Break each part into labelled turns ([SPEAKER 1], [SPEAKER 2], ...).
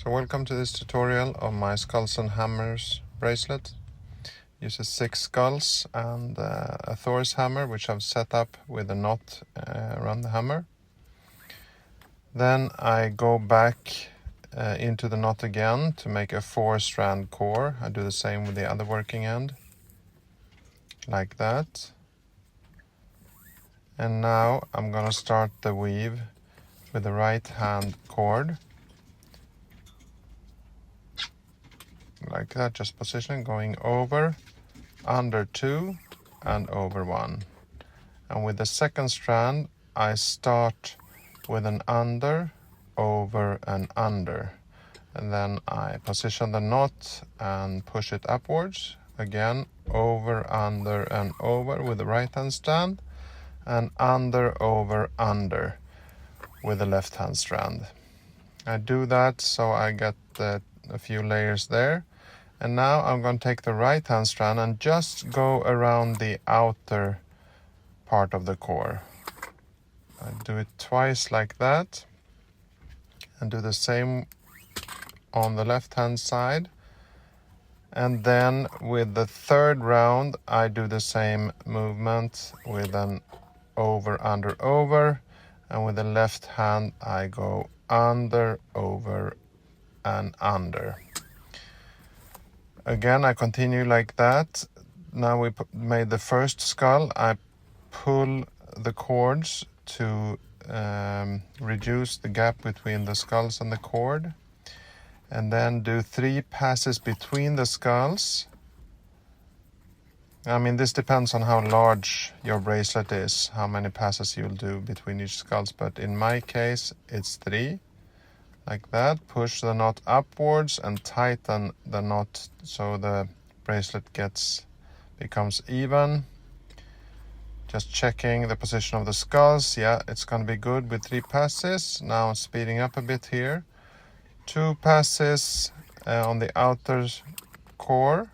[SPEAKER 1] So welcome to this tutorial of my skulls and hammers bracelet. Uses 6 skulls and a Thor's hammer, which I've set up with a knot around the hammer. Then I go back into the knot again to make a 4-strand core. I do the same with the other working end, like that. And now I'm gonna start the weave with the right hand cord. Like that, just position, going over, under 2 and over 1. And with the second strand I start with an under, over and under, and then I position the knot and push it upwards, again over, under and over with the right hand strand, and under, over, under with the left hand strand. I do that so I get a few layers there. And now I'm going to take the right hand strand and just go around the outer part of the core. I do it twice like that, and do the same on the left hand side. And then with the third round I do the same movement with an over, under, over, and with the left hand I go under, over and under. Again, I continue like that. Now we made the first skull. I pull the cords to reduce the gap between the skulls and the cord, and then do 3 passes between the skulls. I mean, this depends on how large your bracelet is, how many passes you'll do between each skulls, but in my case it's 3. Like that. Push the knot upwards and tighten the knot so the bracelet becomes even. Just checking the position of the skulls. Yeah, it's going to be good with 3 passes. Now I'm speeding up a bit here. 2 passes on the outer core,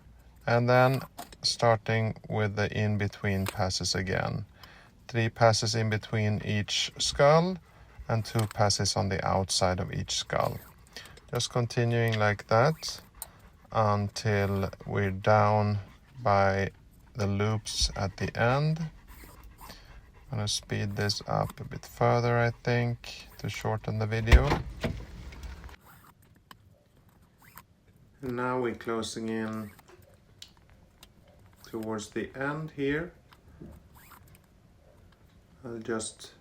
[SPEAKER 1] and then starting with the in-between passes again. 3 passes in between each skull, and 2 passes on the outside of each skull. Just continuing like that until we're down by the loops at the end. I'm going to speed this up a bit further, I think, to shorten the video. And now we're closing in towards the end here. I'll just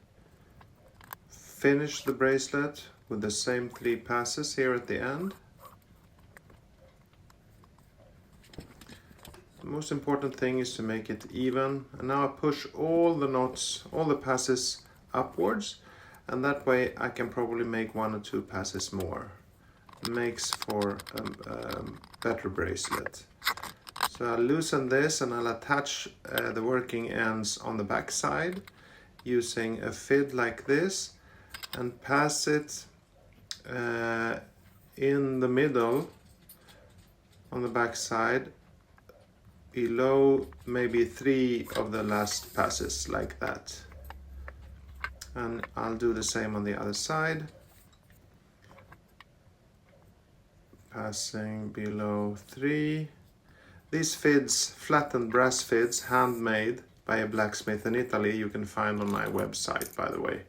[SPEAKER 1] finish the bracelet with the same 3 passes here at the end. The most important thing is to make it even. And now I push all the knots, all the passes upwards, and that way I can probably make 1 or 2 passes more. It makes for a better bracelet. So I'll loosen this and I'll attach the working ends on the back side using a fid like this, and pass it in the middle on the back side, below maybe 3 of the last passes, like that. And I'll do the same on the other side, passing below 3. These fids, flattened brass fids, handmade by a blacksmith in Italy, you can find on my website, by the way.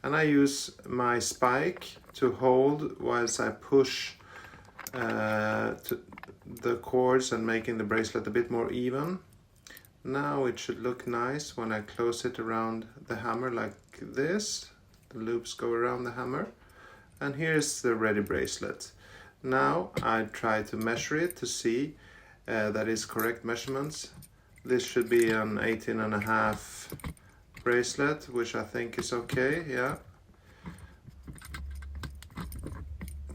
[SPEAKER 1] And I use my spike to hold whilst I push the cords and making the bracelet a bit more even. Now it should look nice when I close it around the hammer like this. The loops go around the hammer. And here's the ready bracelet. Now I try to measure it to see that is correct measurements. This should be an 18.5 bracelet, which I think is okay. Yeah,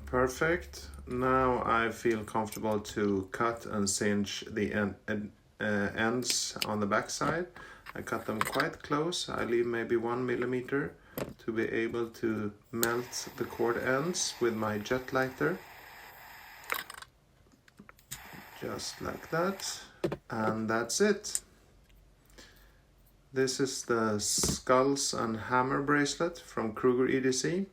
[SPEAKER 1] perfect. Now I feel comfortable to cut and cinch the ends on the back side. I cut them quite close. I leave maybe 1 millimeter to be able to melt the cord ends with my jet lighter. Just like that, and that's it. This is the Skulls and Hammer bracelet from Kruger EDC.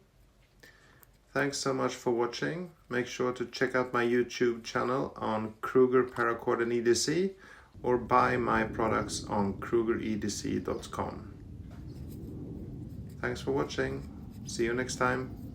[SPEAKER 1] Thanks so much for watching. Make sure to check out my YouTube channel on Kruger Paracord and EDC, or buy my products on KrugerEDC.com. Thanks for watching. See you next time.